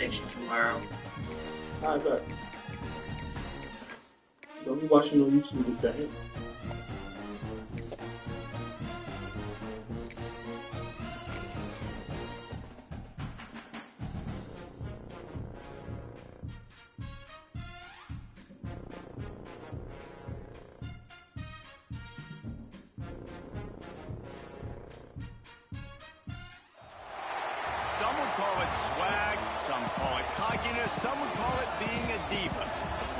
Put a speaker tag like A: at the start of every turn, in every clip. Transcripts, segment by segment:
A: section tomorrow.
B: I bet. Don't be watching on YouTube with that.
C: Some would call it swag, some call it cockiness, some would call it being a diva.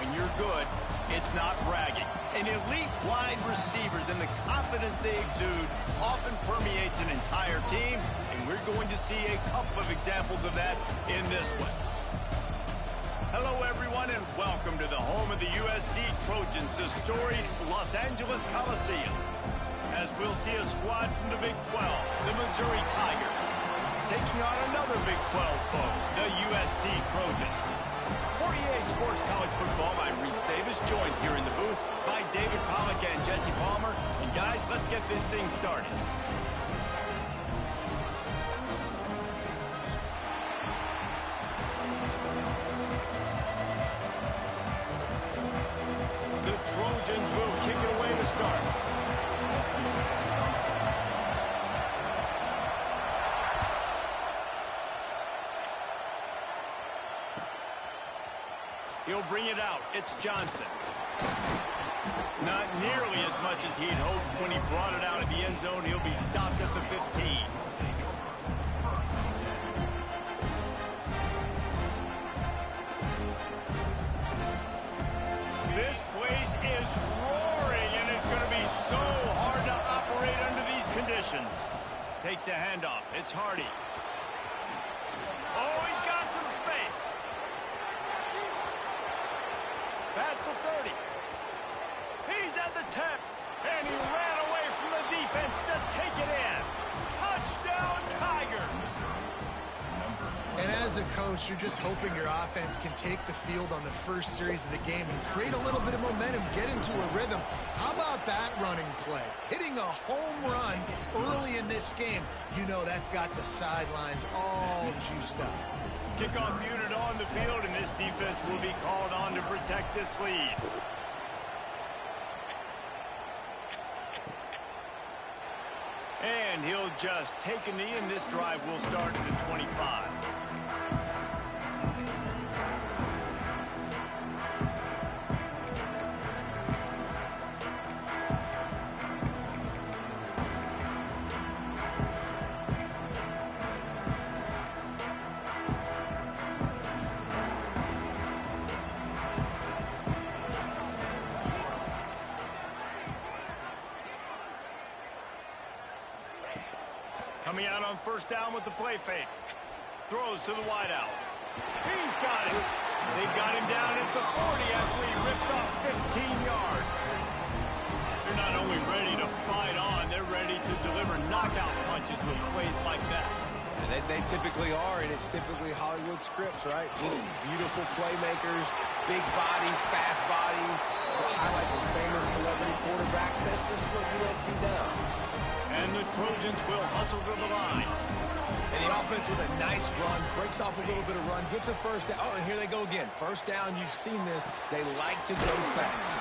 C: When you're good, it's not bragging. And elite wide receivers and the confidence they exude often permeates an entire team, and we're going to see a couple of examples of that in this one. Hello, everyone, and welcome to the home of the USC Trojans, the storied Los Angeles Coliseum. As we'll see a squad from the Big 12, the Missouri Tigers, taking on another Big 12 foe, the USC Trojans. For EA Sports College Football, I'm Reese Davis, joined here in the booth by David Pollack and Jesse Palmer. And guys, let's get this thing started. The Trojans will kick it away to start. He'll bring it out. It's Johnson. Not nearly as much as he'd hoped when he brought it out of the end zone. He'll be stopped at the 15. This place is roaring, and it's going to be so hard to operate under these conditions. Takes a handoff. It's Hardy. Oh, he's got some space. Past the 30. He's at the 10. And he ran away from the defense to take it in. Touchdown, Tigers.
D: And as a coach, you're just hoping your offense can take the field on the first series of the game and create a little bit of momentum, get into a rhythm. How about that running play? Hitting a home run early in this game. You know that's got the sidelines all juiced up.
C: Kickoff unit on the field, and this defense will be called on to protect this lead. And he'll just take a knee, and this drive will start at the 25. Coming out on first down with the play fake. Throws to the wideout. He's got it. They've got him down at the 40 after he ripped off 15 yards. They're not only ready to fight on, they're ready to deliver knockout punches with plays like that.
E: They typically are, and it's typically Hollywood scripts, right? Just beautiful playmakers, big bodies, fast bodies. We'll highlight the famous celebrity quarterbacks. That's just what USC does.
C: And the Trojans will hustle to the line.
E: And the offense with a nice run, breaks off a little bit of run, gets a first down. Oh, and here they go again. First down, you've seen this. They like to go fast.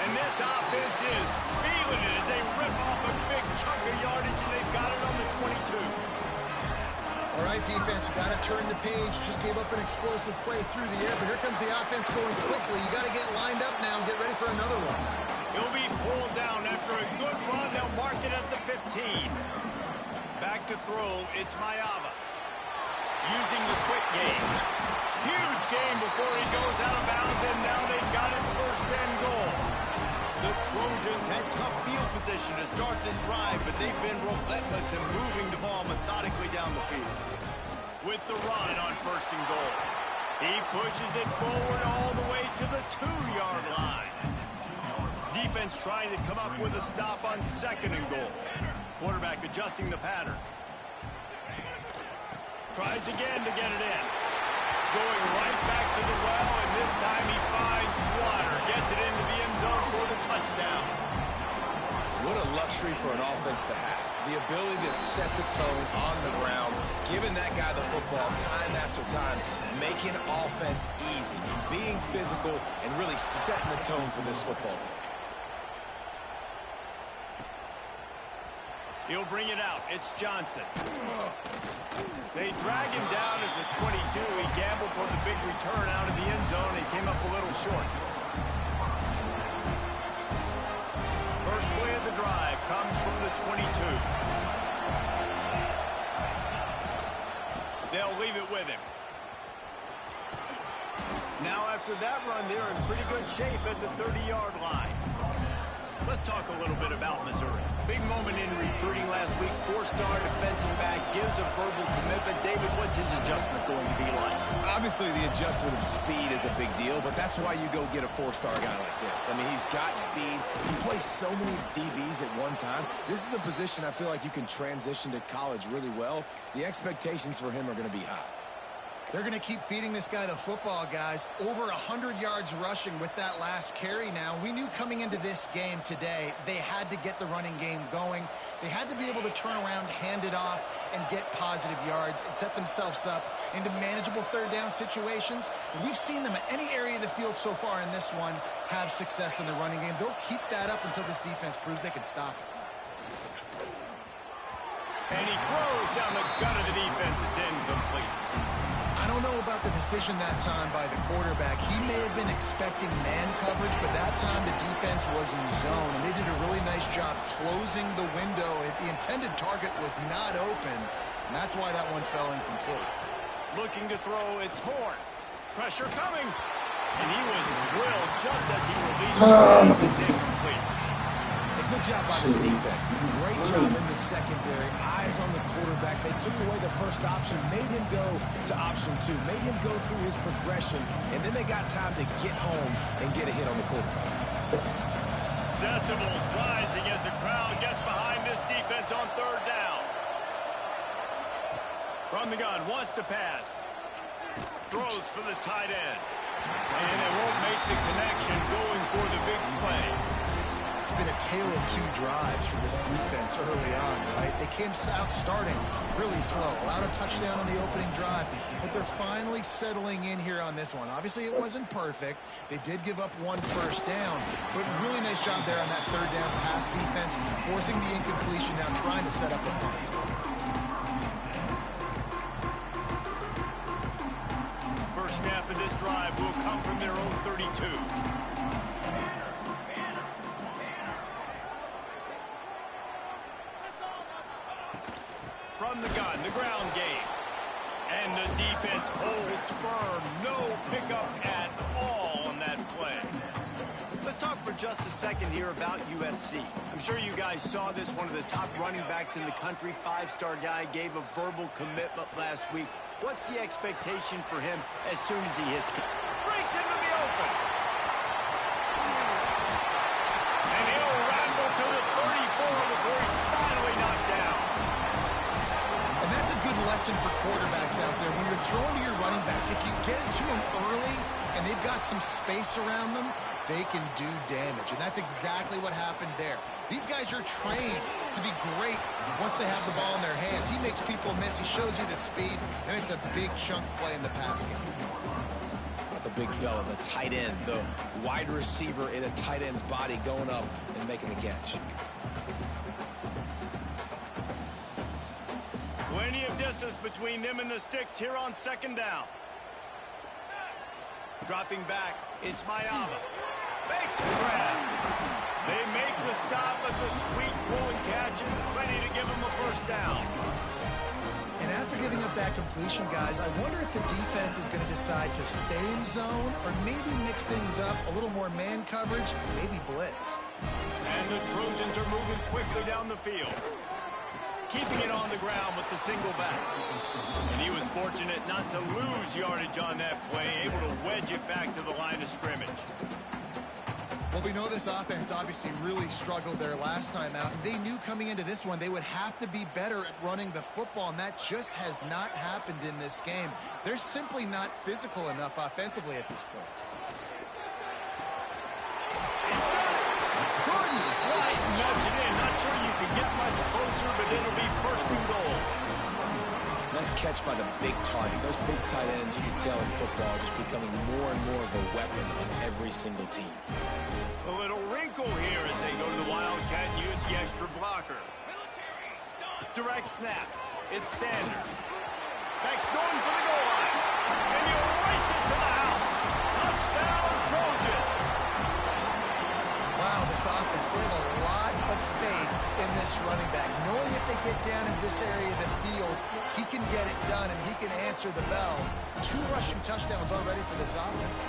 C: And this offense is feeling it as they rip off a big chunk of yardage, and they've got it on the 22.
D: All right, defense, you got to turn the page. Just gave up an explosive play through the air, but here comes the offense going quickly. You got to get lined up now and get ready for another one.
C: He'll be pulled down after a good run. They'll mark it at the 15. Back to throw, it's Mayava. Using the quick game. Huge game before he goes out of bounds, and now they've got it first and goal. The Trojans had tough field position to start this drive, but they've been relentless in moving the ball methodically down the field. With the run on first and goal. He pushes it forward all the way to the 2-yard line. Defense trying to come up with a stop on second and goal. Quarterback adjusting the pattern. Tries again to get it in. Going right back to the well, and this time he finds water. Gets it into the end zone for the touchdown.
E: What a luxury for an offense to have. The ability to set the tone on the ground, giving that guy the football time after time, making offense easy, being physical, and really setting the tone for this football game.
C: He'll bring it out. It's Johnson. They drag him down at the 22. He gambled for the big return out of the end zone and came up a little short. First play of the drive comes from the 22. They'll leave it with him. Now after that run, they're in pretty good shape at the 30-yard line. Let's talk a little bit about Missouri. Big moment in recruiting last week. Four-star defensive back gives a verbal commitment. David, what's his adjustment going to be like?
E: Obviously, the adjustment of speed is a big deal, but that's why you go get a four-star guy like this. I mean, he's got speed. He plays so many DBs at one time. This is a position I feel like you can transition to college really well. The expectations for him are going to be high.
D: They're going to keep feeding this guy the football, guys. Over 100 yards rushing with that last carry now. We knew coming into this game today, they had to get the running game going. They had to be able to turn around, hand it off, and get positive yards and set themselves up into manageable third down situations. And we've seen them at any area of the field so far in this one have success in the running game. They'll keep that up until this defense proves they can stop it.
C: And he throws down the gut of the defense. It's incomplete.
D: I don't know about the decision that time by the quarterback. He may have been expecting man coverage, but that time the defense was in zone, and they did a really nice job closing the window. The intended target was not open, and that's why that one fell incomplete.
C: Looking to throw, it's Horn. Pressure coming. And he was drilled just as he released it. It's incomplete.
E: Good job by this defense. Great job in the secondary. Eyes on the quarterback. They took away the first option, made him go to option 2, made him go through his progression, and then they got time to get home and get a hit on the quarterback.
C: Decibels rising as the crowd gets behind this defense on third down. From the gun, wants to pass. Throws for the tight end. And it won't make the connection going for the big play.
D: It's been a tale of two drives for this defense early on, right? They came out starting really slow, allowed a touchdown on the opening drive, but they're finally settling in here on this one. Obviously, it wasn't perfect. They did give up one first down, but really nice job there on that third down pass defense, forcing the incompletion, now trying to set up a punt.
C: First snap of this drive will come from their own 32. From the gun, the ground game. And the defense holds firm. No pickup at all on that play. Let's talk for just a second here about USC. I'm sure you guys saw this. One of the top running backs in the country, five-star guy, gave a verbal commitment last week. What's the expectation for him as soon as he hits? Breaks into the open. And he'll ramble to the 34 before he's finally knocked down.
D: And that's a good lesson for quarterbacks out there. When you're throwing to your running backs, if you get it to them early and they've got some space around them, they can do damage. And that's exactly what happened there. These guys are trained to be great once they have the ball in their hands. He makes people miss. He shows you the speed, and it's a big chunk play in the pass game.
E: The big fella, the tight end, the wide receiver in a tight end's body going up and making the catch.
C: Plenty of distance between them and the sticks here on second down. Dropping back, it's Mayama. Makes the grab. They make the stop, but the sweet pulling catch is plenty to give them a first down.
D: And after giving up that completion, guys, I wonder if the defense is going to decide to stay in zone or maybe mix things up, a little more man coverage, maybe blitz.
C: And the Trojans are moving quickly down the field. Keeping it on the ground with the single back. And he was fortunate not to lose yardage on that play, able to wedge it back to the line of scrimmage.
D: Well, we know this offense obviously really struggled there last time out. They knew coming into this one they would have to be better at running the football, and that just has not happened in this game. They're simply not physical enough offensively at this point.
C: He's got it. Gordon White nudge it in. Not sure you can get much closer, but it'll be first and goal.
E: Nice catch by the big target. Those big tight ends, you can tell in football, are just becoming more and more of a weapon on every single team.
C: A little wrinkle here as they go to the Wildcat and use the extra blocker. Direct snap. It's Sanders. Beck's going for the goal line. And he'll race it to the house. Touchdown, Trojan.
D: Wow, this offense, they have a lot of faith in this running back. Knowing if they get down in this area of the field, he can get it done and he can answer the bell. 2 rushing touchdowns already for this offense.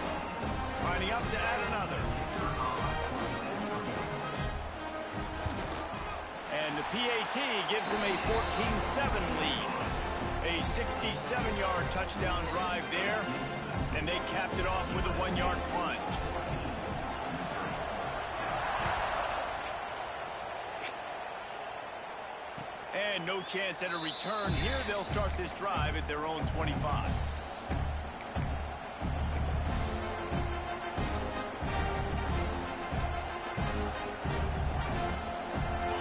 C: Lining up to add another. And the PAT gives them a 14-7 lead. A 67-yard touchdown drive there. And they capped it off with a 1-yard plunge. And no chance at a return here. They'll start this drive at their own 25.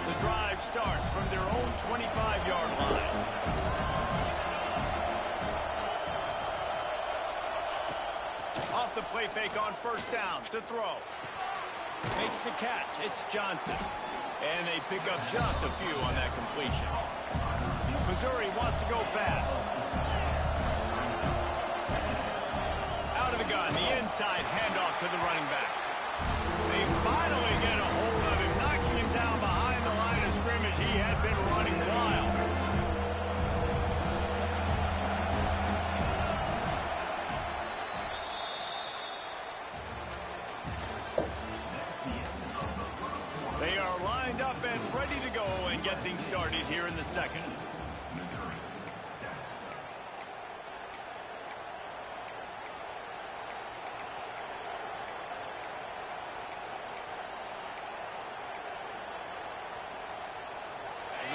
C: The drive starts from their own 25-yard line. Off the play fake on first down to throw. Makes the catch. It's Johnson. And they pick up just a few on that completion. Missouri wants to go fast. Out of the gun, the inside handoff to the running back. They finally get a hold of him, knocking him down behind the line of scrimmage. He had been running wild. They are lined up and ready to go and get things started here in the second.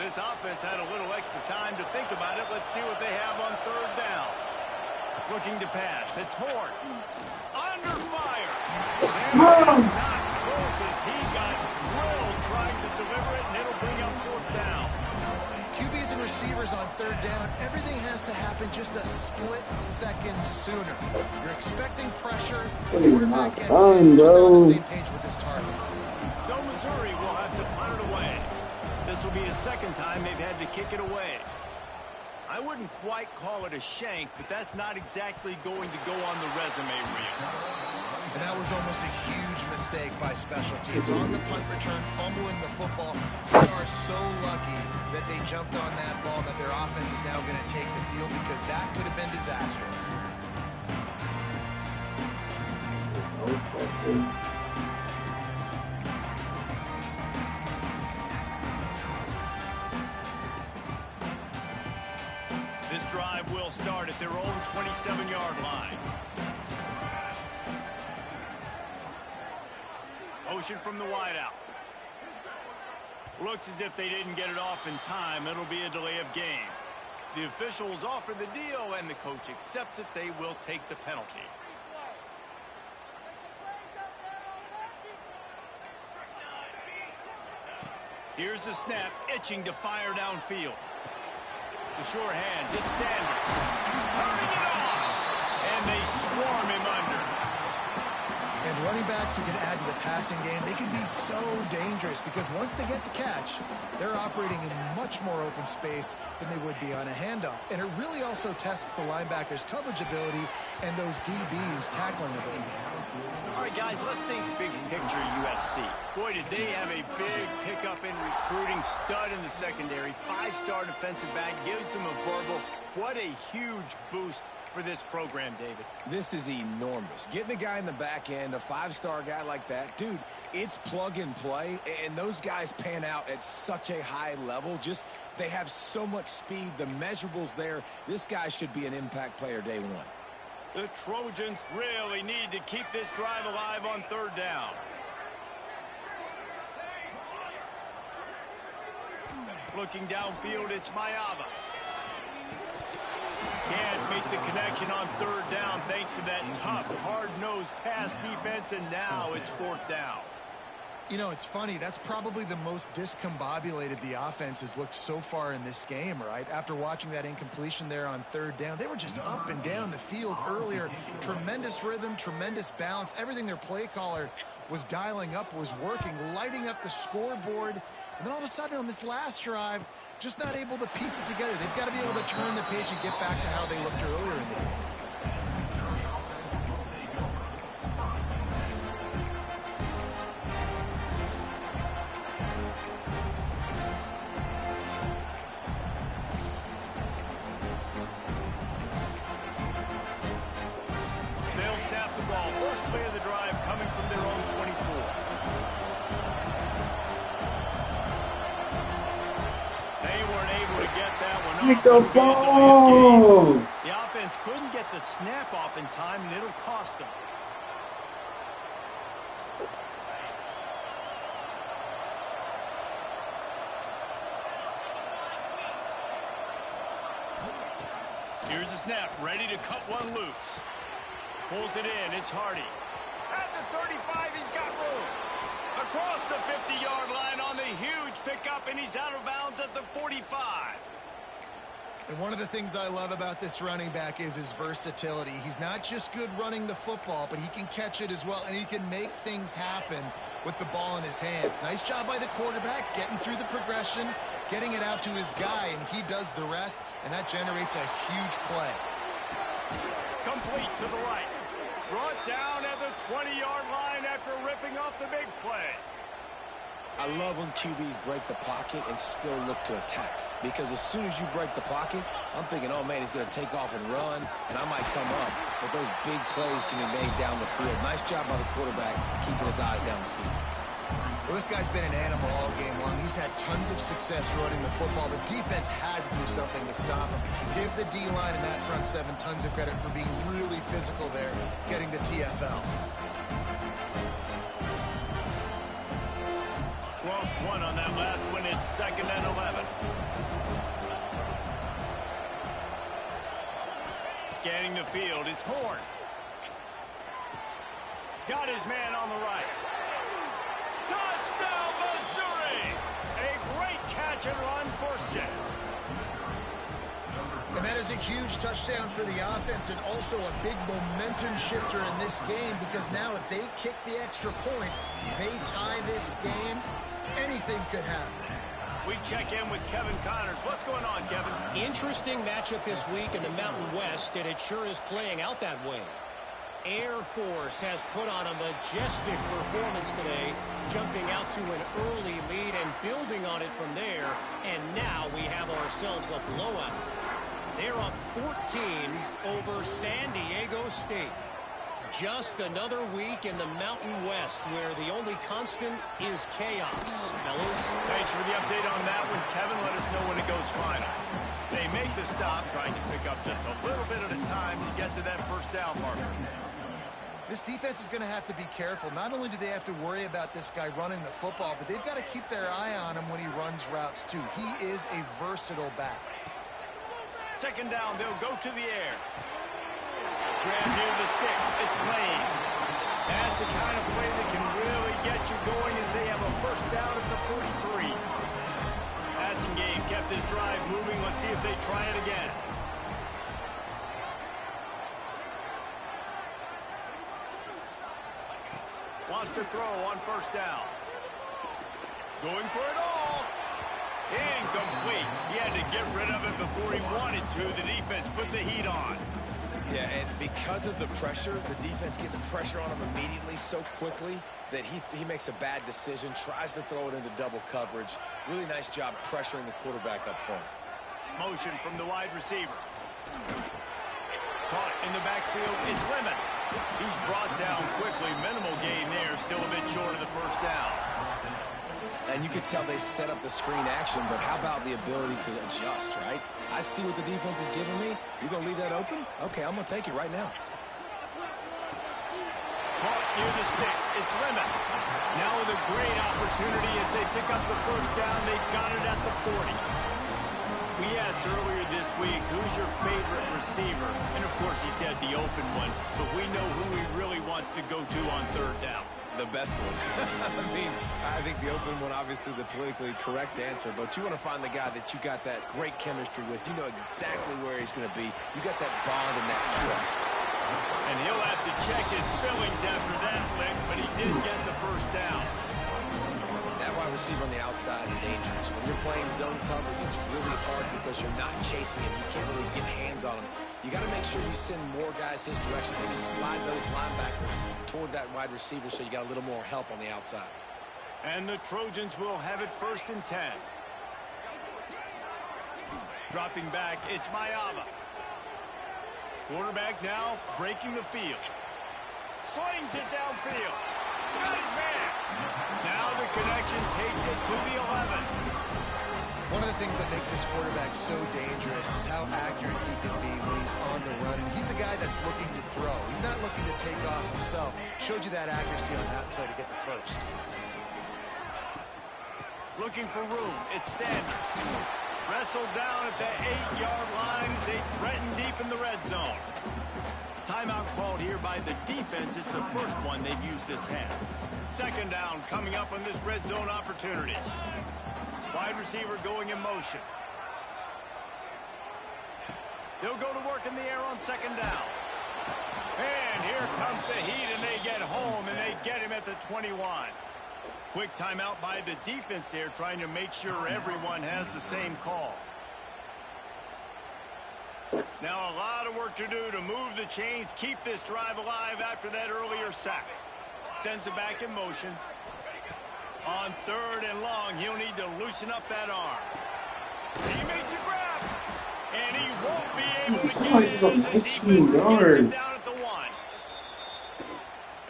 C: This offense had a little extra time to think about it. Let's see what they have on third down. Looking to pass. It's Horn. Under fire. There is not close as he got drilled trying to deliver it, and it'll bring up fourth down.
D: QBs and receivers on third down, everything has to happen just a split second sooner. You're expecting pressure. Quarterback gets in, just on the same page with this target.
C: So Missouri will have to punt it away. This will be the second time they've had to kick it away. I wouldn't quite call it a shank, but that's not exactly going to go on the resume reel.
D: And that was almost a huge mistake by special teams. On the punt return, fumbling the football. They are so lucky that they jumped on that ball, that their offense is now going to take the field, because that could have been disastrous.
C: This drive will start at their own 27-yard line. Motion from the wideout. Looks as if they didn't get it off in time. It'll be a delay of game. The officials offer the deal, and the coach accepts it. They will take the penalty. Here's the snap, itching to fire downfield. The sure hands, it's Sanders. Turning it on! And they swarm him under.
D: And running backs who can add to the passing game, they can be so dangerous, because once they get the catch, they're operating in much more open space than they would be on a handoff. And it really also tests the linebackers' coverage ability and those DBs' tackling ability.
C: All right, guys, let's think big picture USC. Boy, did they have a big pickup in recruiting. Stud in the secondary. 5-star defensive back. Gives them a verbal. What a huge boost for this program, David.
E: This is enormous. Getting a guy in the back end, a 5-star guy like that, dude, it's plug and play, and those guys pan out at such a high level. Just, they have so much speed. The measurables there. This guy should be an impact player day one.
C: The Trojans really need to keep this drive alive on third down. Looking downfield, it's Mayava. Can't make the connection on third down thanks to that tough, hard-nosed pass defense, and now it's fourth down.
D: You know, it's funny. That's probably the most discombobulated the offense has looked so far in this game, right? After watching that incompletion there on third down, they were just up and down the field earlier. Tremendous rhythm, tremendous balance. Everything their play caller was dialing up was working, lighting up the scoreboard. And then all of a sudden on this last drive, just not able to piece it together. They've got to be able to turn the page and get back to how they looked earlier in the game.
B: Pick the ball!
C: The offense couldn't get the snap off in time, and it'll cost them. Here's the snap, ready to cut one loose. Pulls it in, it's Hardy. At the 35, he's got room. Across the 50-yard line on the huge pickup, and he's out of bounds at the 45.
D: And one of the things I love about this running back is his versatility. He's not just good running the football, but he can catch it as well, and he can make things happen with the ball in his hands. Nice job by the quarterback, getting through the progression, getting it out to his guy, and he does the rest, and that generates a huge play.
C: Complete to the right. Brought down at the 20-yard line after ripping off the big play.
E: I love when QBs break the pocket and still look to attack. Because as soon as you break the pocket, I'm thinking, oh, man, he's going to take off and run, and I might come up. But those big plays can be made down the field. Nice job by the quarterback keeping his eyes down the field.
D: Well, this guy's been an animal all game long. He's had tons of success running the football. The defense had to do something to stop him. Give the D-line and that front seven tons of credit for being really physical there, getting the TFL.
C: Lost one on that last one. It's 2nd and 11. Scanning the field, it's Horn. Got his man on the right. Touchdown, Missouri! A great catch and run for 6.
D: And that is a huge touchdown for the offense and also a big momentum shifter in this game because now if they kick the extra point, they tie this game, anything could happen.
C: We check in with Kevin Connors. What's going on, Kevin?
A: Interesting matchup this week in the Mountain West, and it sure is playing out that way. Air Force has put on a majestic performance today, jumping out to an early lead and building on it from there, and now we have ourselves a blowout. They're up 14 over San Diego State. Just another week in the Mountain West where the only constant is chaos. Fellas?
C: Thanks for the update on that one, Kevin. Let us know when it goes final. They make the stop, trying to pick up just a little bit at a time to get to that first down marker.
D: This defense is going to have to be careful. Not only do they have to worry about this guy running the football, but they've got to keep their eye on him when he runs routes too. He is a versatile back.
C: 2nd down, they'll go to the air. Grab near the sticks. It's Lane. That's the kind of play that can really get you going as they have a first down at the 43. Passing game kept this drive moving. Let's see if they try it again. Wants to throw on first down. Going for it all. Incomplete. He had to get rid of it before he wanted to. The defense put the heat on.
E: Yeah, and because of the pressure, the defense gets pressure on him immediately so quickly that he makes a bad decision, tries to throw it into double coverage. Really nice job pressuring the quarterback up front.
C: Motion from the wide receiver. Caught in the backfield, it's Lemon. He's brought down quickly. Minimal gain there, still a bit short of the first down.
E: And you can tell they set up the screen action, but how about the ability to adjust, right? I see what the defense is giving me. You're going to leave that open? Okay, I'm going to take it right now.
C: Caught near the sticks. It's Lemon. Now with a great opportunity as they pick up the first down. They've got it at the 40. We asked earlier this week, who's your favorite receiver? And, of course, he said the open one. But we know who he really wants to go to on third down.
E: The best one. I mean, I think the open one, obviously the politically correct answer, but you want to find the guy that you got that great chemistry with. You know exactly where he's going to be. You got that bond and that trust.
C: And he'll have to check his feelings after that lick, but he did get the first down.
E: That wide receiver on the outside is dangerous. When you're playing zone coverage, it's really hard because you're not chasing him. You can't really get hands on him. You got to make sure you send more guys his direction. Maybe slide those linebackers toward that wide receiver so you got a little more help on the outside.
C: And the Trojans will have it 1st and 10. Dropping back, it's Mayava. Quarterback now breaking the field. Slings it downfield. Got his man. Now the connection takes it to the 11.
D: One of the things that makes this quarterback so dangerous is how accurate he can be when he's on the run. And he's a guy that's looking to throw. He's not looking to take off himself. Showed you that accuracy on that play to get the first.
C: Looking for room. It's Sanders. Wrestled down at the 8-yard line as they threaten deep in the red zone. Timeout called here by the defense. It's the first one they've used this half. 2nd down coming up on this red zone opportunity. Wide receiver going in motion. They'll go to work in the air on 2nd down. And here comes the heat, and they get home, and they get him at the 21. Quick timeout by the defense there, trying to make sure everyone has the same call. Now a lot of work to do to move the chains, keep this drive alive after that earlier sack. Sends it back in motion. On 3rd and long, he'll need to loosen up that arm. He makes a grab, and he won't be able to get it as the defense gets him down at the 1.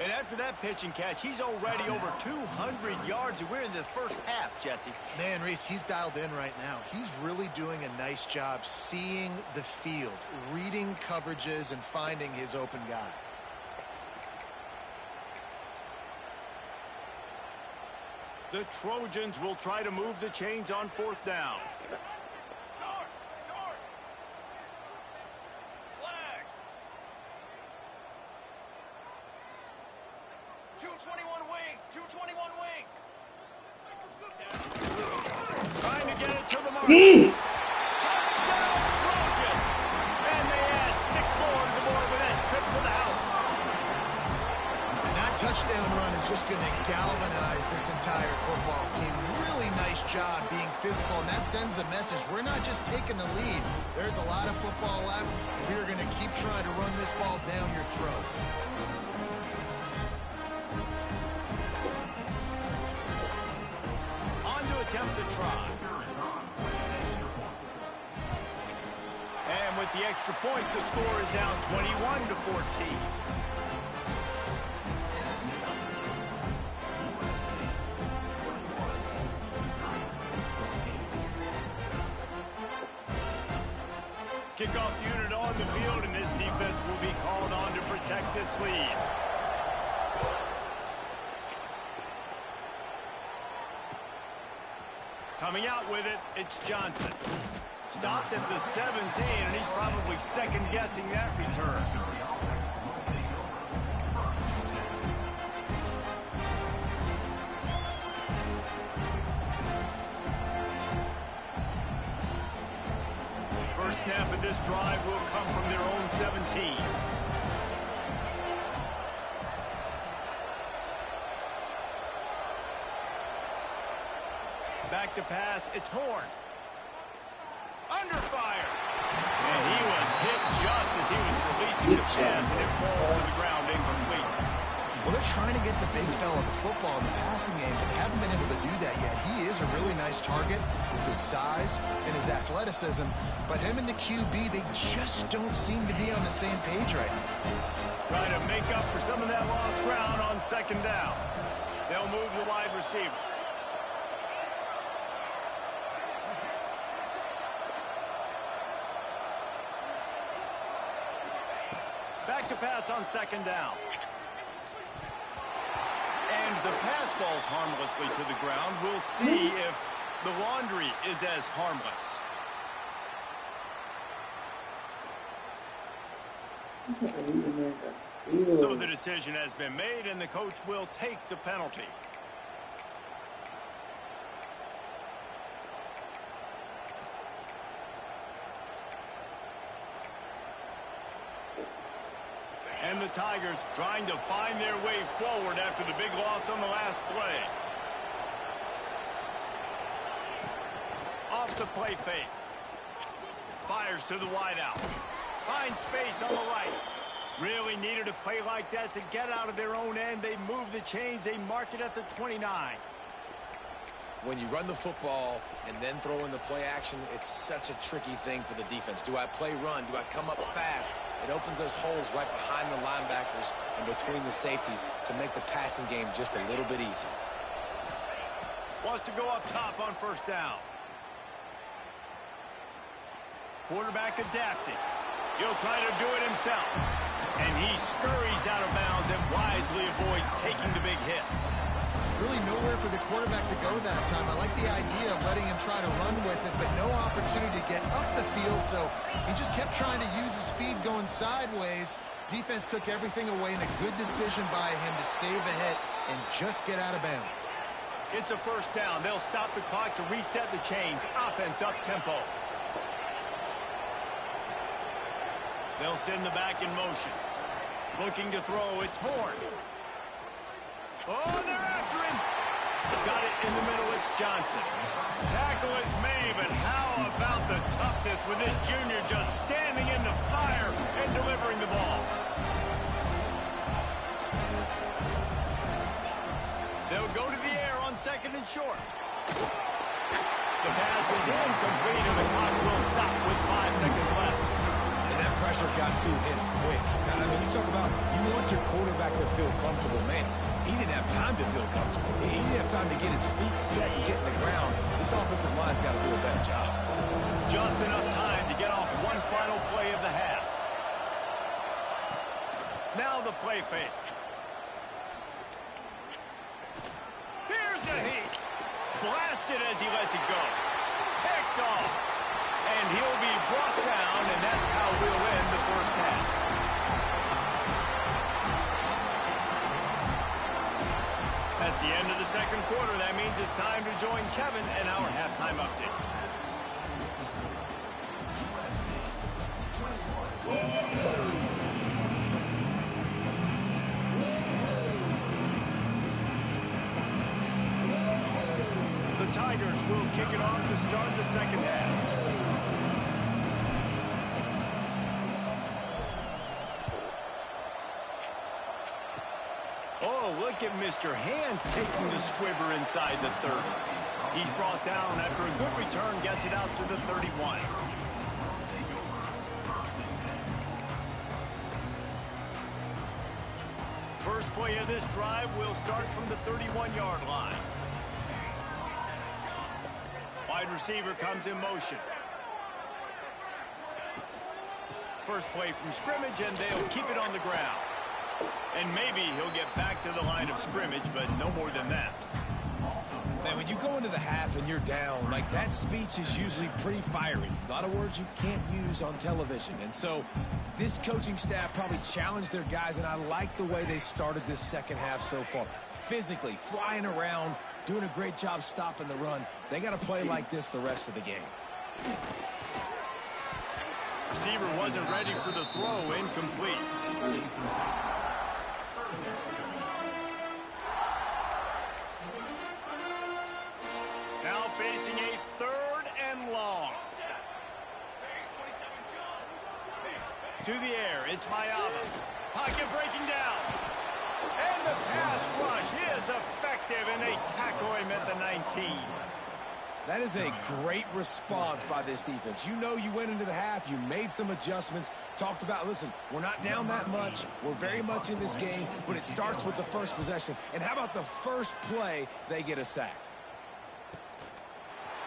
C: And after that pitch and catch, he's already over 200 yards, and we're in the first half, Jesse.
D: Man, Reese, he's dialed in right now. He's really doing a nice job seeing the field, reading coverages, and finding his open guy.
C: The Trojans will try to move the chains on 4th down. Trying to get it to the mark. Touchdown, Trojans! And they add 6 more to the board with that trip to the house.
D: And that touchdown run is just going to galvanize this entire football team. Really nice job being physical, and that sends a message. We're not just taking the lead. There's a lot of football left. We're going to keep trying to run this ball down your throat.
C: Attempt to try. And with the extra point, the score is now 21-14. Kickoff unit on the field, and this defense will be called on to protect this lead. Coming out with it, it's Johnson. Stopped at the 17, and he's probably second-guessing that return. First snap of this drive will come from their own 17. Back to pass, it's Horn. Under fire. And he was hit just as he was releasing the pass, and it falls to the ground incomplete.
D: Well, they're trying to get the big fella the football in the passing game, but haven't been able to do that yet. He is a really nice target with his size and his athleticism, but him and the QB, they just don't seem to be on the same page right now.
C: Trying to make up for some of that lost ground on 2nd down. They'll move the wide receiver. Back to pass on 2nd down. And the pass falls harmlessly to the ground. We'll see if the laundry is as harmless. So the decision has been made, and the coach will take the penalty. And the Tigers trying to find their way forward after the big loss on the last play. Off the play fake. Fires to the wideout. Finds space on the right. Really needed a play like that to get out of their own end. They move the chains. They mark it at the 29.
E: When you run the football and then throw in the play action, it's such a tricky thing for the defense. Do I play run? Do I come up fast? It opens those holes right behind the linebackers and between the safeties to make the passing game just a little bit easier.
C: Wants to go up top on first down. Quarterback adapting. He'll try to do it himself. And he scurries out of bounds and wisely avoids taking the big hit.
D: Really nowhere for the quarterback to go that time. I like the idea of letting him try to run with it, but no opportunity to get up the field, so he just kept trying to use his speed going sideways. Defense took everything away, and a good decision by him to save a hit and just get out of bounds.
C: It's a first down. They'll stop the clock to reset the chains. Offense up tempo. They'll send the back in motion. Looking to throw, it's Horn. Oh, they're after him. Got it in the middle, it's Johnson. Tackle is made, but how about the toughness with this junior just standing in the fire and delivering the ball. They'll go to the air on second and short. The pass is incomplete, and the clock will stop with 5 seconds left.
E: And that pressure got to him quick. I mean, you talk about you want your quarterback to feel comfortable, man. He didn't have time to feel comfortable. He didn't have time to get his feet set and get in the ground. This offensive line's got to do a better job.
C: Just enough time to get off one final play of the half. Now the play fake. Here's the heat. Blasted as he lets it go. Picked off. And he'll be brought down, and that's how we'll end the first half. That's the end of the second quarter. That means it's time to join Kevin and our halftime update. The Tigers will kick it off to start the second half. Oh, look at Mr. Hands taking the squibber inside the 30. He's brought down after a good return, gets it out to the 31. First play of this drive will start from the 31-yard line. Wide receiver comes in motion. First play from scrimmage, and they'll keep it on the ground. And maybe he'll get back to the line of scrimmage, but no more than that.
E: Man, when you go into the half and you're down, like that speech is usually pretty fiery. A lot of words you can't use on television. And so this coaching staff probably challenged their guys, and I like the way they started this second half so far. Physically, flying around, doing a great job stopping the run. They got to play like this the rest of the game.
C: Receiver wasn't ready for the throw, incomplete. Now facing a third and long. To the air, it's Mayaba. Pocket breaking down. And the pass rush is effective, and they tackle him at the 19.
E: That is a great response by this defense. You know you went into the half, you made some adjustments, talked about, listen, we're not down that much, we're very much in this game, but it starts with the first possession. And how about the first play, they get a sack?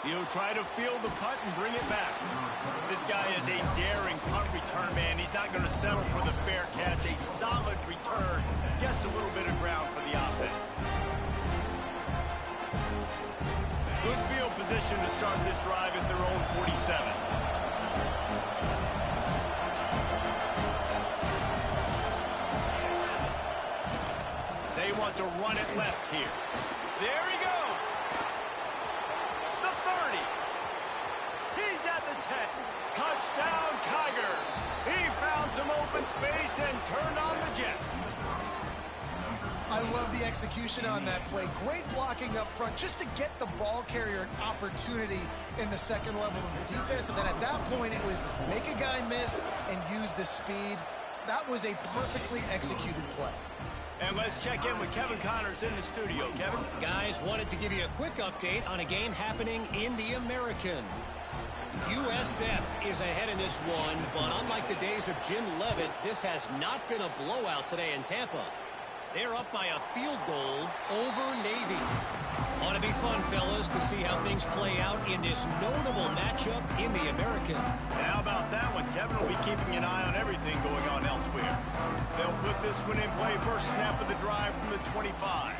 C: He'll try to field the punt and bring it back. This guy is a daring punt return man. He's not going to settle for the fair catch. A solid return. Gets a little bit of ground for the offense. Good field position to start this drive at their own 47. to run it left here. There he goes. The 30. He's at the 10. Touchdown, Tigers. He found some open space and turned on the Jets.
D: I love the execution on that play. Great blocking up front just to get the ball carrier an opportunity in the second level of the defense. And then at that point, it was make a guy miss and use the speed. That was a perfectly executed play.
C: And let's check in with Kevin Connors in the studio. Kevin?
A: Guys, wanted to give you a quick update on a game happening in the American. USF is ahead in this one, but unlike the days of Jim Leavitt, this has not been a blowout today in Tampa. They're up by a field goal over Navy. Ought to be fun, fellas, to see how things play out in this notable matchup in the American.
C: And how about that one? Kevin will be keeping an eye on everything going on elsewhere. They'll put this one in play first snap of the drive from the 25.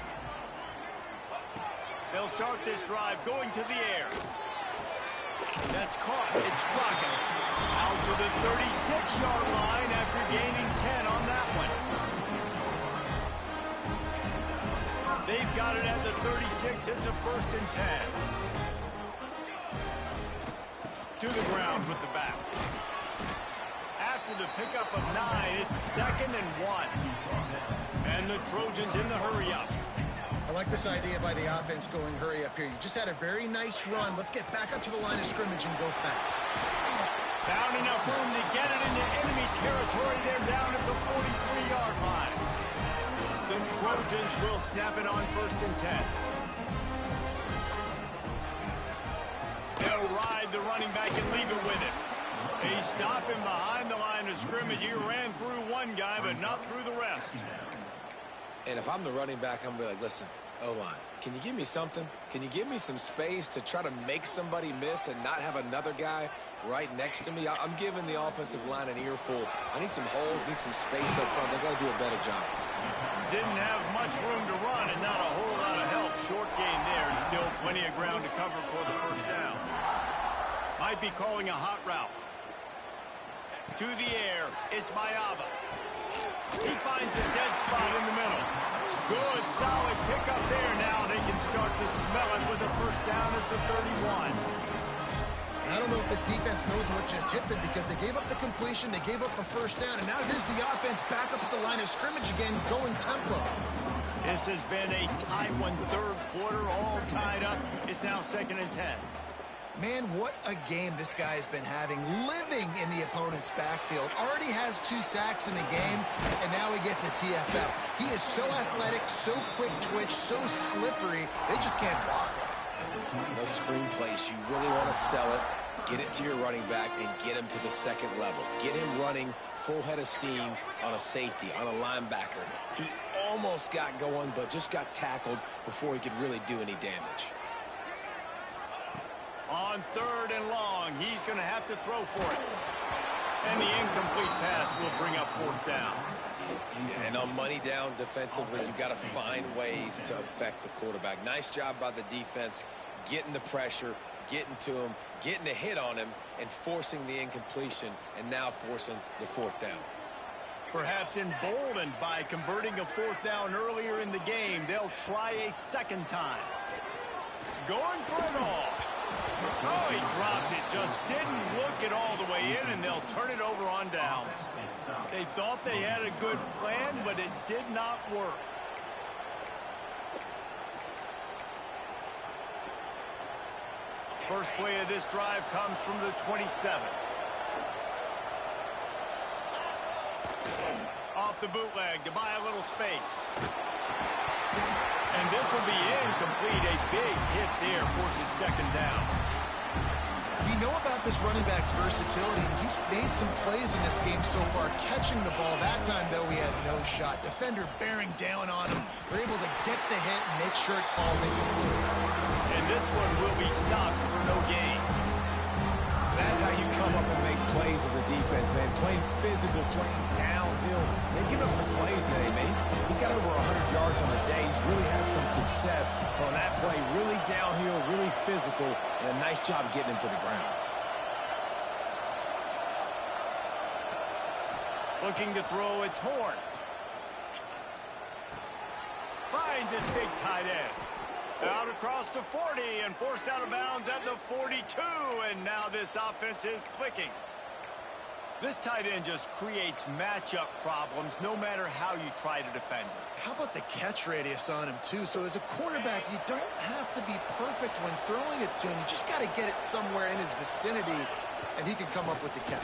C: They'll start this drive going to the air. That's caught. It's Straka. Out to the 36-yard line after gaining 10 on that one. They've got it at the 36. It's a 1st and 10. To the ground with the back. After the pickup of 9, it's 2nd and 1. And the Trojans in the hurry up.
D: I like this idea by the offense going hurry up here. You just had a very nice run. Let's get back up to the line of scrimmage and go fast.
C: Found enough room to get it into enemy territory. They're down at the 43-yard line. The Trojans will snap it on 1st and 10. They'll ride the running back and leave it with him. They stop him behind the line of scrimmage. He ran through one guy, but not through the rest.
E: And if I'm the running back, I'm going to be like, listen, O-line, can you give me something? Can you give me some space to try to make somebody miss and not have another guy right next to me? I'm giving the offensive line an earful. I need some holes, need some space up front. They've got to do a better job.
C: Didn't have much room to run and not a whole lot of help. Short gain there and still plenty of ground to cover for the 1st down. Might be calling a hot route. To the air, it's Mayava. He finds a dead spot in the middle. Good, solid pickup there now. They can start to smell it with a 1st down at the 31.
D: I don't know if this defense knows what just hit them because they gave up the completion, they gave up a 1st down, and now here's the offense back up at the line of scrimmage again, going tempo.
C: This has been a tight one, 3rd quarter, all tied up. It's now 2nd and 10.
D: Man, what a game this guy has been having, living in the opponent's backfield. Already has 2 sacks in the game, and now he gets a TFL. He is so athletic, so quick twitch, so slippery, they just can't block him.
E: Those screen plays, you really want to sell it, get it to your running back, and get him to the 2nd level. Get him running full head of steam on a safety, on a linebacker. He almost got going, but just got tackled before he could really do any damage.
C: On 3rd and long, he's going to have to throw for it. And the incomplete pass will bring up 4th down.
E: And on money down defensively, you've got to find ways to affect the quarterback. Nice job by the defense, getting the pressure, getting to him, getting a hit on him, and forcing the incompletion, and now forcing the 4th down.
C: Perhaps emboldened by converting a 4th down earlier in the game, they'll try a 2nd time. Going for it all. Oh, he dropped it. Just didn't look it all the way in, and they'll turn it over on downs. They thought they had a good plan, but it did not work. First play of this drive comes from the 27. Off the bootleg to buy a little space. And this will be incomplete. A big hit there forces 2nd down.
D: We know about this running back's versatility. He's made some plays in this game so far, catching the ball. That time, though, he had no shot. Defender bearing down on him. They're able to get the hit and make sure it falls incomplete.
C: And this one will be stopped for no gain.
E: That's how you come up and make plays as a defense, man. Playing physical, playing downhill. They've given up some plays today, man. He's got over 100 yards on the day. He's really had some success on that play. Really downhill, really physical, and a nice job getting him to the ground.
C: Looking to throw, it's Horn. finds his big tight end. Out across the 40 and forced out of bounds at the 42. And now this offense is clicking. This tight end just creates matchup problems no matter how you try to defend him.
D: How about the catch radius on him, too? So as a quarterback, you don't have to be perfect when throwing it to him. You just got to get it somewhere in his vicinity, and he can come up with the catch.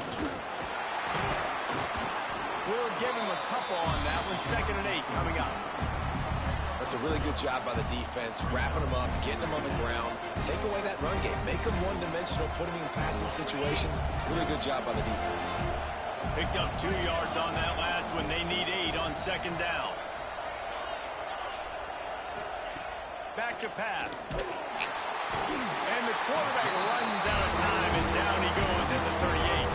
C: We'll give him a couple on that one. 2nd and 8 coming up.
E: That's a really good job by the defense, wrapping them up, getting them on the ground, take away that run game, make them one-dimensional, put them in passing situations. Really good job by the defense.
C: Picked up 2 yards on that last one. They need 8 on 2nd down. Back to pass. And the quarterback runs out of time, and down he goes at the 38.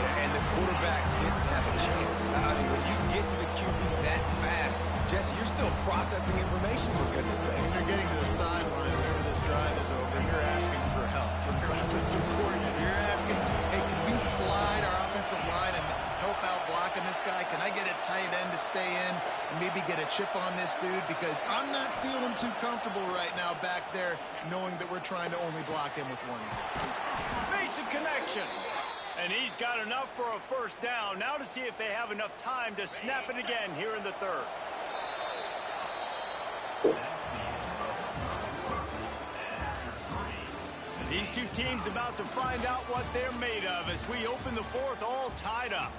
E: Yeah, and the quarterback didn't have a chance. I mean, when you get to the QB that fast, Jesse, you're still processing information, for goodness sakes.
D: When you're getting to the sideline whenever this drive is over, you're asking for help from your offensive coordinator. You're asking, hey, can we slide our offensive line and help out blocking this guy? Can I get a tight end to stay in and maybe get a chip on this dude? Because I'm not feeling too comfortable right now back there knowing that we're trying to only block him with one guy.
C: Makes a connection. And he's got enough for a 1st down. Now to see if they have enough time to snap it again here in the 3rd. These two teams about to find out what they're made of as we open the 4th all tied up.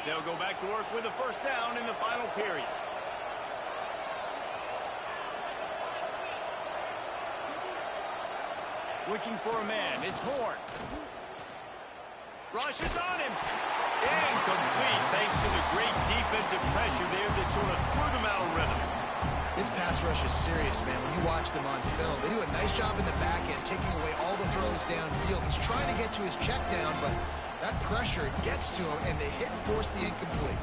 C: They'll go back to work with a 1st down in the final period. Looking for a man. It's Horn. Rushes on him. Incomplete thanks to the great defensive pressure there that sort of threw them out of rhythm.
D: This pass rush is serious, man. When you watch them on film, they do a nice job in the back end, taking away all the throws downfield. He's trying to get to his check down, but that pressure gets to him, and they force the incomplete.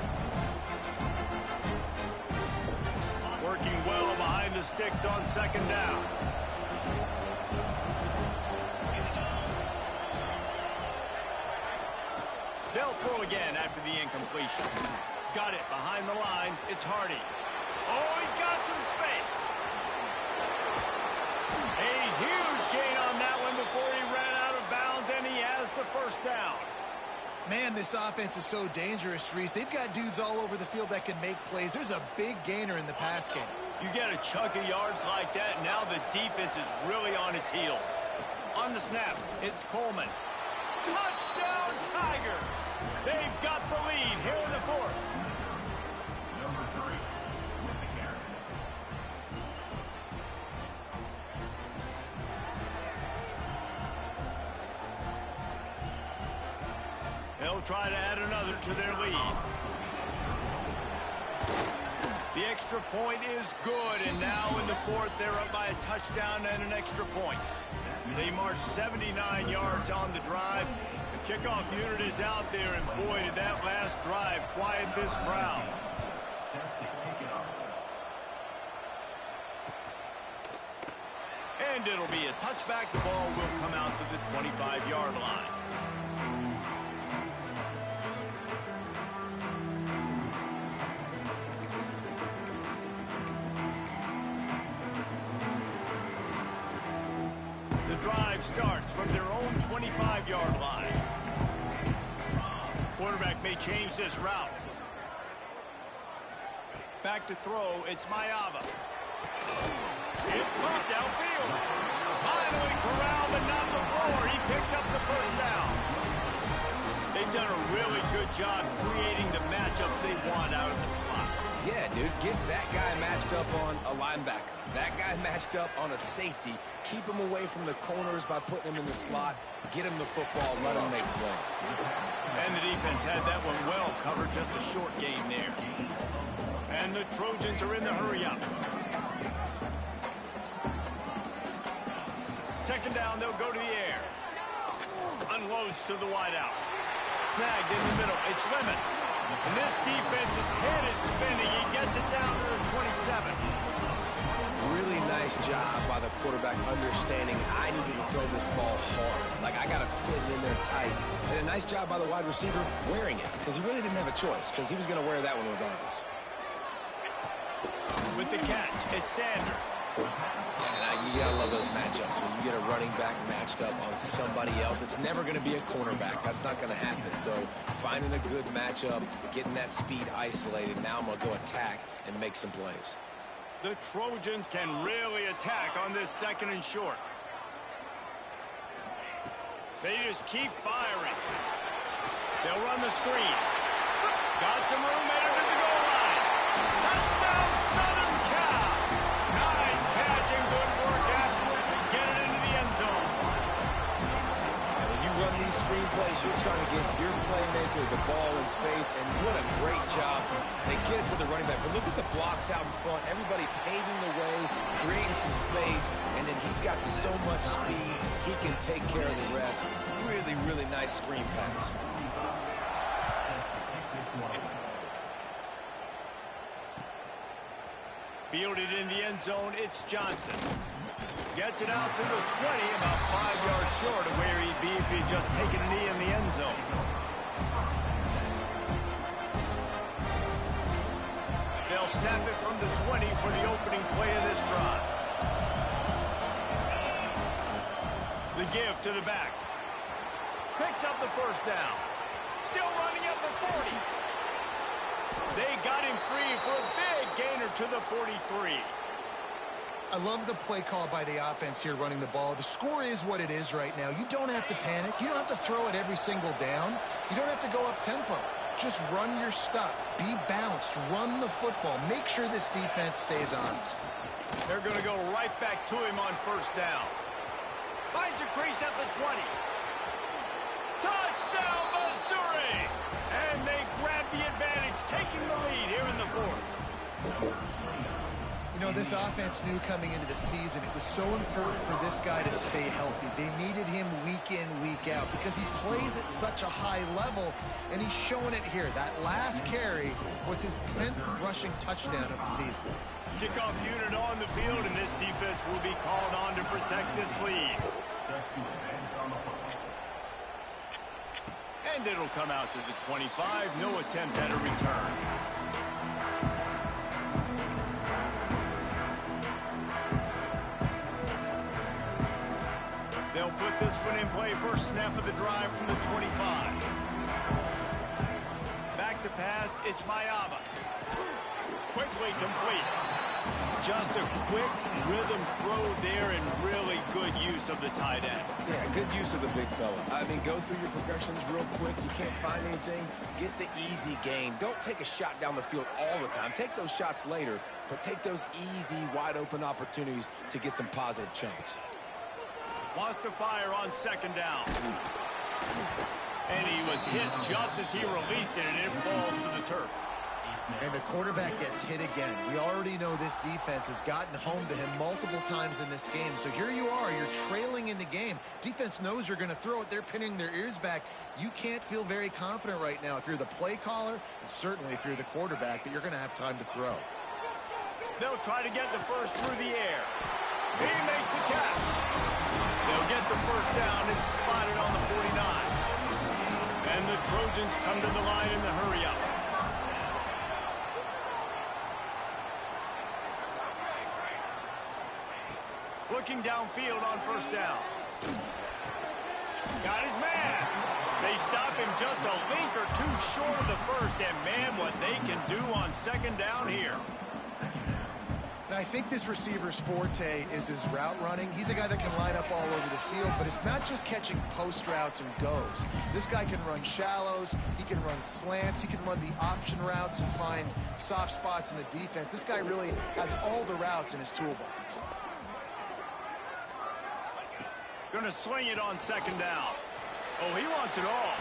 C: Working well behind the sticks on 2nd down. They'll throw again after the incompletion. Got it behind the lines. It's Hardy. Oh, he's got some space. A huge gain on that one before he ran out of bounds, and he has the 1st down.
D: Man, this offense is so dangerous, Reese. They've got dudes all over the field that can make plays. There's a big gainer in the pass game.
C: You get a chunk of yards like that, and now the defense is really on its heels. On the snap, it's Coleman. Touchdown, Tigers! They've got the lead here in the 4th. They'll try to add another to their lead. The extra point is good, and now in the 4th, they're up by a touchdown and an extra point. They march 79 yards on the drive. The kickoff unit is out there, and boy, did that last drive quiet this crowd. And it'll be a touchback. The ball will come out to the 25-yard line. Drive starts from their own 25-yard line. Quarterback may change this route. Back to throw, it's Mayava. It's caught downfield. Finally corralled, but not before. He picks up the 1st down. They've done a really good job creating the matchups they want out of the slot.
E: Yeah, dude, get that guy matched up on a linebacker. That guy matched up on a safety. Keep him away from the corners by putting him in the slot. Get him the football, let him make plays.
C: And the defense had that one well covered, just a short game there. And the Trojans are in the hurry-up. 2nd down, they'll go to the air. Unloads to the wideout. Snagged in the middle, it's Lemon. And this defense's head is spinning. He gets it down to the 27.
E: Really nice job by the quarterback understanding I needed to throw this ball hard. Like, I got to fit it in there tight. And a nice job by the wide receiver wearing it, because he really didn't have a choice, because he was going to wear that one regardless.
C: With the catch, it's Sanders.
E: And you got to love those matchups. When you get a running back matched up on somebody else, it's never going to be a cornerback. That's not going to happen. So finding a good matchup, getting that speed isolated, now I'm going to go attack and make some plays.
C: The Trojans can really attack on this 2nd and short. They just keep firing. They'll run the screen. Got some room headed to the goal line. Touchdown, Southern Cal. Nice catch and good work afterwards to get it into the end zone.
E: And when you run these screen plays, you're trying to get your playmaker the ball in space, and what a great job. They get it to the running back, but look at the blocks out in front. Everybody paving the way, creating some space, and then he's got so much speed, he can take care of the rest. Really, really nice screen pass.
C: Fielded in the end zone, it's Johnson. Gets it out to the 20, about 5 yards short of where he'd be if he'd just taken a knee in the end zone. They'll snap it from the 20 for the opening play of this drive. The give to the back. Picks up the first down. Still running at the 40. They got him free for a big gainer to the 43.
D: I love the play call by the offense here running the ball. The score is what it is right now. You don't have to panic. You don't have to throw it every single down. You don't have to go up tempo. Just run your stuff. Be balanced. Run the football. Make sure this defense stays honest.
C: They're going to go right back to him on first down. Finds a crease at the 20. Touchdown, Missouri! And they grab the advantage, taking the lead here in the 4th.
D: You know, this offense knew coming into the season it was so important for this guy to stay healthy. They needed him week in, week out because he plays at such a high level, and he's showing it here. That last carry was his 10th rushing touchdown of the season.
C: Kickoff unit on the field, and this defense will be called on to protect this lead. And it'll come out to the 25. No attempt at a return. They'll put this one in play. First snap of the drive from the 25. Back to pass. It's Mayava. Quickly complete. Just a quick rhythm throw there and really good use of the tight end.
E: Yeah, good use of the big fella. I mean, go through your progressions real quick. You can't find anything. Get the easy gain. Don't take a shot down the field all the time. Take those shots later, but take those easy, wide-open opportunities to get some positive chunks.
C: Wants to fire on second down. And he was hit just as he released it, and it falls to the turf.
D: And the quarterback gets hit again. We already know this defense has gotten home to him multiple times in this game. So here you are, you're trailing in the game. Defense knows you're going to throw it. They're pinning their ears back. You can't feel very confident right now if you're the play caller, and certainly if you're the quarterback, that you're going to have time to throw.
C: They'll try to get the first through the air. He makes the catch. They'll get the first down. It's spotted on the 49. And the Trojans come to the line in the hurry-up. Looking downfield on first down. Got his man. They stop him just a link or two short of the first, and man, what they can do on second down here.
D: Now, I think this receiver's forte is his route running. He's a guy that can line up all over the field, but it's not just catching post routes and goes. This guy can run shallows, he can run slants, he can run the option routes and find soft spots in the defense. This guy really has all the routes in his toolbox.
C: Gonna swing it on second down. Oh, he wants it all.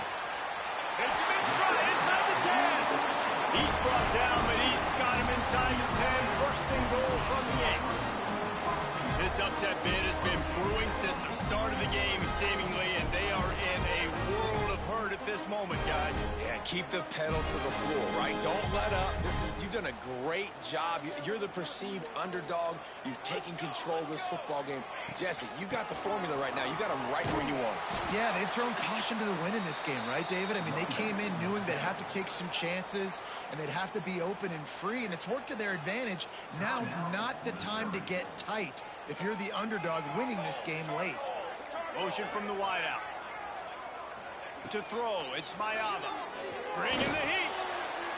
C: It's a big stride inside the 10. He's brought down, but he's got him inside the 10. First and goal from the 8. This upset bid has been brewing since the start of the game, seemingly, and they are in a world of hurt at this moment, guys.
E: Yeah, keep the pedal to the floor, right? Don't let up. You've done a great job. You're the perceived underdog. You've taken control of this football game. Jesse, you got the formula right now. You got them right where you want them.
D: Yeah, they've thrown caution to the wind in this game, right, David? I mean, they came in knowing they'd have to take some chances, and they'd have to be open and free, and it's worked to their advantage. Now's not the time to get tight if you're the underdog winning this game late.
C: Motion from the wideout. To throw, it's Mayava. Bringing the heat.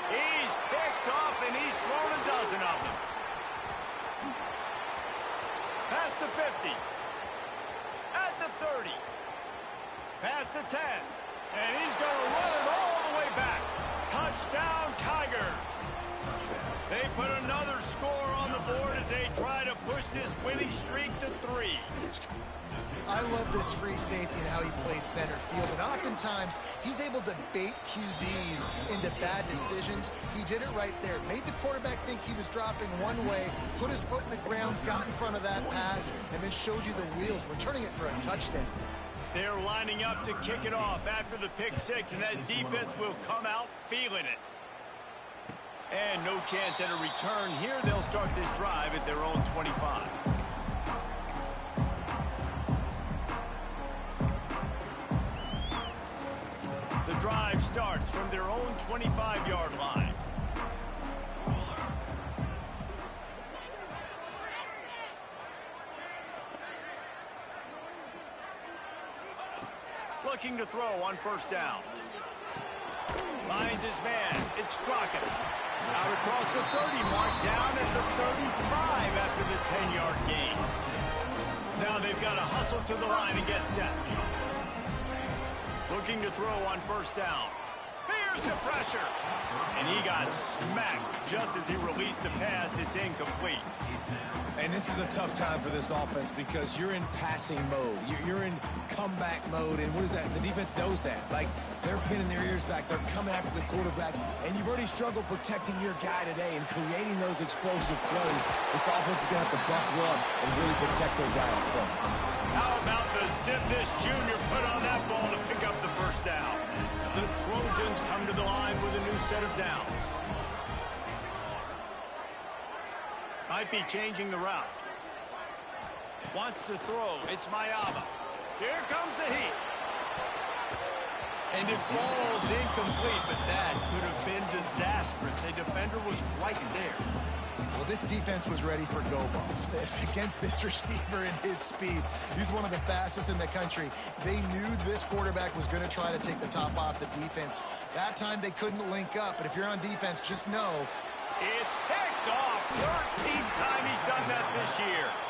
C: He's picked off, and he's thrown a dozen of them. Pass to 50. At the 30. Pass to 10. And he's going to run it all the way back. Touchdown, Tigers. They put another score on the board as they try to push this winning streak to 3.
D: I love this free safety and how he plays center field, and oftentimes he's able to bait QBs into bad decisions. He did it right there. Made the quarterback think he was dropping one way, put his foot in the ground, got in front of that pass, and then showed you the wheels, returning it for a touchdown.
C: They're lining up to kick it off after the pick six, and that defense will come out feeling it. And no chance at a return here. They'll start this drive at their own 25. The drive starts from their own 25-yard line. Looking to throw on first down. Finds his man. It's Strachan. Out across the 30 mark, down at the 35 after the 10-yard gain. Now they've got to hustle to the line and get set. Looking to throw on first down. Here's the pressure. And he got smacked just as he released the pass. It's incomplete.
E: And this is a tough time for this offense because you're in passing mode. You're in comeback mode, and what is that? The defense knows that. Like, they're pinning their ears back. They're coming after the quarterback, and you've already struggled protecting your guy today and creating those explosive plays. This offense is going to have to buckle up and really protect their guy up front.
C: How about the zip this junior put on that ball to pick up the first down? The Trojans come to the line with a new set of downs. Might be changing the route. Wants to throw. It's Mayava. Here comes the heat. And it falls incomplete, but that could have been disastrous. A defender was right there.
D: Well, this defense was ready for go balls against this receiver and his speed. He's one of the fastest in the country. They knew this quarterback was going to try to take the top off the defense. That time they couldn't link up, but if you're on defense, just know
C: it's picked off. 13th time he's done that this year.